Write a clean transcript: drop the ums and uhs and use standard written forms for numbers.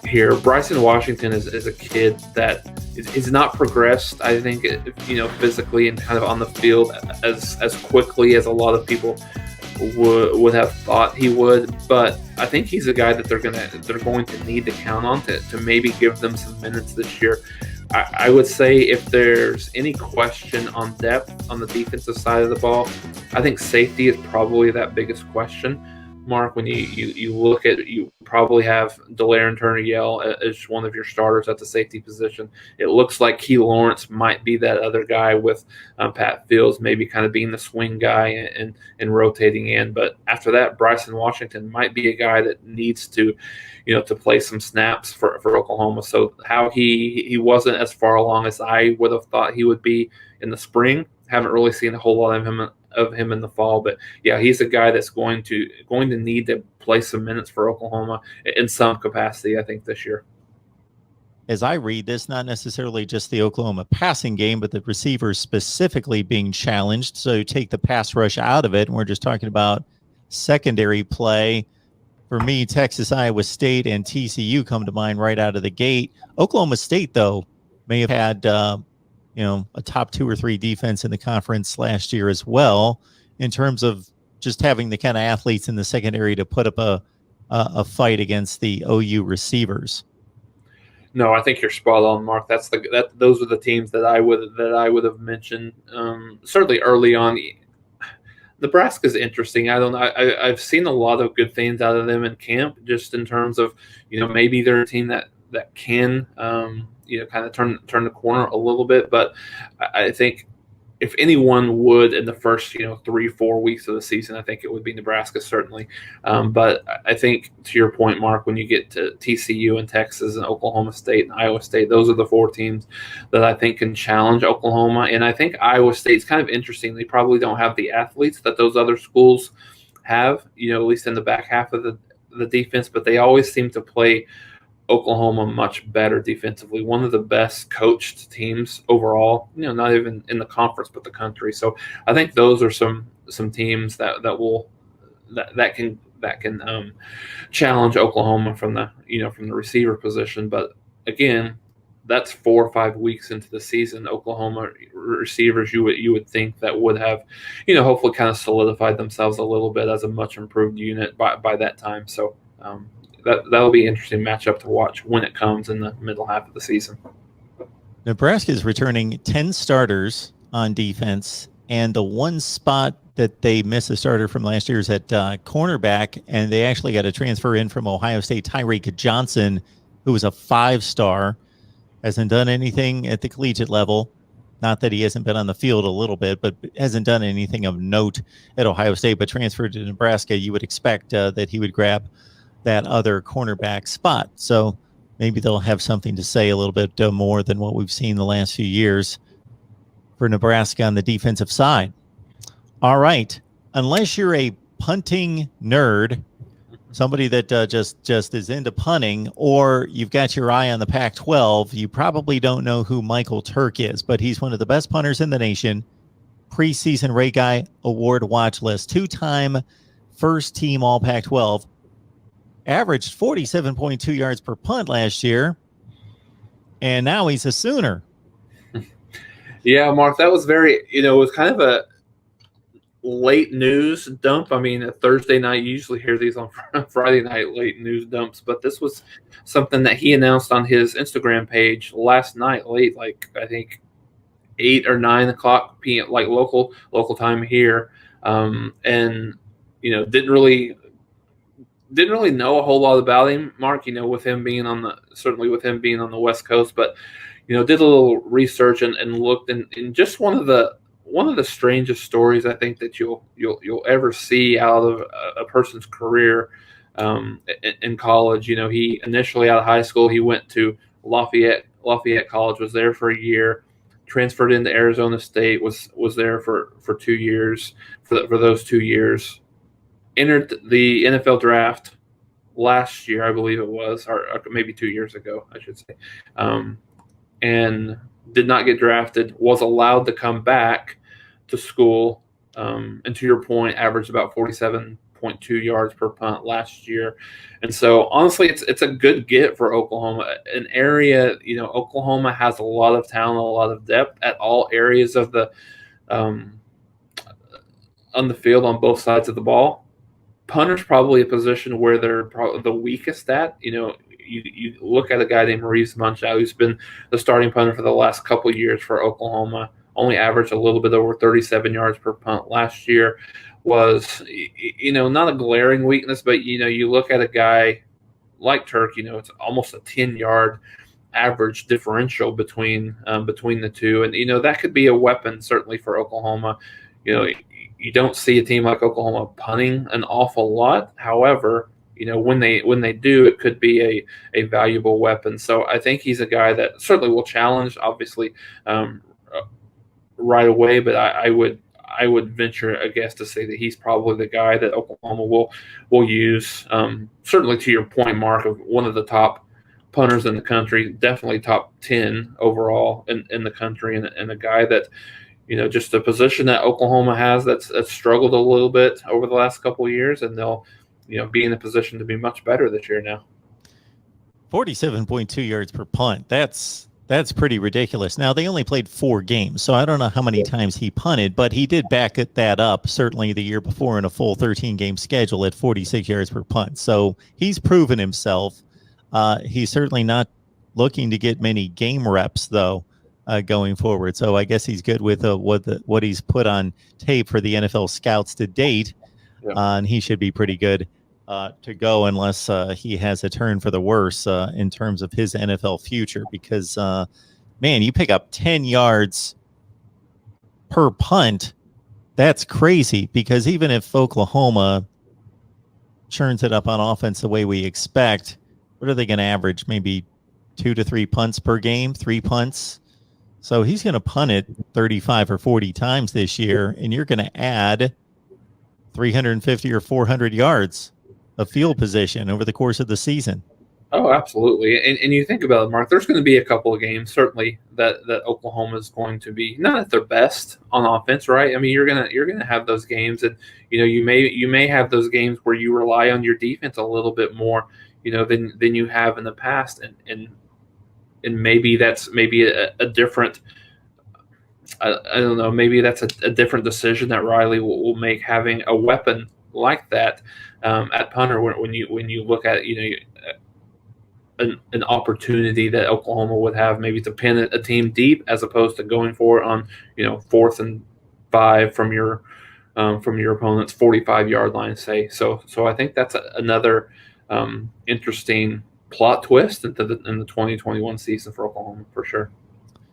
here. Bryson Washington is a kid that is not progressed, I think, physically and kind of on the field as quickly as a lot of people would have thought he would. But I think he's a guy that they're going to need to count on to maybe give them some minutes this year. I would say if there's any question on depth on the defensive side of the ball, I think safety is probably that biggest question. Mark, when you look at, you probably have Delaren Turner-Yell as one of your starters at the safety position. It looks like Key Lawrence might be that other guy with Pat Fields maybe kind of being the swing guy and rotating in. But after that, Bryson Washington might be a guy that needs to play some snaps for Oklahoma. So how he wasn't as far along as I would have thought he would be in the spring. Haven't really seen a whole lot of him in the fall, but yeah, he's a guy that's going to need to play some minutes for Oklahoma in some capacity, I think, this year. As I read this, not necessarily just the Oklahoma passing game, but the receivers specifically being challenged. So you take the pass rush out of it, and we're just talking about secondary play. For me, Texas, Iowa State, and TCU come to mind right out of the gate. Oklahoma State, though, may have had a top 2 or 3 defense in the conference last year as well, in terms of just having the kind of athletes in the secondary to put up a fight against the OU receivers. No, I think you're spot on, Mark. Those are the teams that I would have mentioned. Certainly early on. Nebraska's interesting. I don't know. I've seen a lot of good things out of them in camp, just in terms of maybe they're a team that can kind of turn the corner a little bit. But I think if anyone would in the first 3-4 weeks of the season, I think it would be Nebraska, certainly. But I think, to your point, Mark, when you get to TCU and Texas and Oklahoma State and Iowa State, those are the 4 teams that I think can challenge Oklahoma. And I think Iowa State's kind of interesting. They probably don't have the athletes that those other schools have, at least in the back half of the defense, but they always seem to play Oklahoma much better defensively. One of the best coached teams overall, not even in the conference but the country. So I think those are some teams that can challenge Oklahoma from the receiver position. But again, that's 4 or 5 weeks into the season. Oklahoma receivers, you would think that would have hopefully kind of solidified themselves a little bit as a much improved unit by that time. So that'll be an interesting matchup to watch when it comes in the middle half of the season. Nebraska is returning 10 starters on defense, and the one spot that they missed a starter from last year is at cornerback, and they actually got a transfer in from Ohio State, Tyreek Johnson, who was a 5-star, hasn't done anything at the collegiate level. Not that he hasn't been on the field a little bit, but hasn't done anything of note at Ohio State, but transferred to Nebraska. You would expect that he would grab that other cornerback spot. So maybe they'll have something to say a little bit more than what we've seen the last few years for Nebraska on the defensive side. All right. Unless you're a punting nerd, somebody that just is into punting, or you've got your eye on the Pac-12, you probably don't know who Michael Turk is, but he's one of the best punters in the nation. Preseason Ray Guy Award watch list, 2-time first team All Pac-12. Averaged 47.2 yards per punt last year, and now he's a Sooner. Yeah, Mark, that was it was kind of a late news dump. I mean, a Thursday night, you usually hear these on Friday night late news dumps, but this was something that he announced on his Instagram page last night, late, like I think 8 or 9 o'clock p.m., like local time here, and didn't really know a whole lot about him, Mark, with him being on the West Coast, but did a little research and looked, and just one of the strangest stories I think that you'll ever see out of a person's career in college. He initially out of high school, he went to Lafayette College, was there for a year, transferred into Arizona State, was there for 2 years, for those 2 years. Entered the NFL draft last year, I believe it was, or maybe 2 years ago, I should say, and did not get drafted, was allowed to come back to school, and to your point, averaged about 47 47.2 yards per punt last year. And so honestly, it's a good get for Oklahoma, an area, Oklahoma has a lot of talent, a lot of depth at all areas of the um, on the field on both sides of the ball. Punter's probably a position where they're probably the weakest at. You look at a guy named Maurice Munchau, who's been the starting punter for the last couple of years for Oklahoma, only averaged a little bit over 37 yards per punt last year. Was, not a glaring weakness, but, you look at a guy like Turk, it's almost a 10-yard average differential between the two. And, that could be a weapon, certainly, for Oklahoma. You don't see a team like Oklahoma punting an awful lot. However, when they do, it could be a valuable weapon. So I think he's a guy that certainly will challenge, obviously, right away. But I would venture a guess to say that he's probably the guy that Oklahoma will use. Certainly, to your point, Mark, of one of the top punters in the country, definitely top 10 overall in the country, and a guy that, just a position that Oklahoma has that's struggled a little bit over the last couple of years, and they'll, be in a position to be much better this year now. 47.2 yards per punt. That's pretty ridiculous. Now, they only played 4 games, so I don't know how many times he punted, but he did back that up certainly the year before in a full 13-game schedule at 46 yards per punt. So he's proven himself. He's certainly not looking to get many game reps, though. Going forward, so I guess he's good with what he's put on tape for the NFL scouts to date, and he should be pretty good to go unless he has a turn for the worse in terms of his NFL future. Because man, you pick up 10 yards per punt, that's crazy. Because even if Oklahoma churns it up on offense the way we expect, what are they going to average? Maybe 2 to 3 punts per game, 3 punts. So he's going to punt it 35 or 40 times this year, and you're going to add 350 or 400 yards of field position over the course of the season. Oh, absolutely. And you think about it, Mark, there's going to be a couple of games, certainly, that Oklahoma is going to be not at their best on offense, right? I mean, you're gonna have those games, and you may have those games where you rely on your defense a little bit more, than you have in the past, and maybe that's a different. I don't know. Maybe that's a different decision that Riley will make, having a weapon like that at punter. When you look at an opportunity that Oklahoma would have, maybe to pin a team deep as opposed to going for it on 4th and 5 from your opponent's 45-yard line, say. So I think that's another interesting plot twist in the 2021 season for Oklahoma, for sure.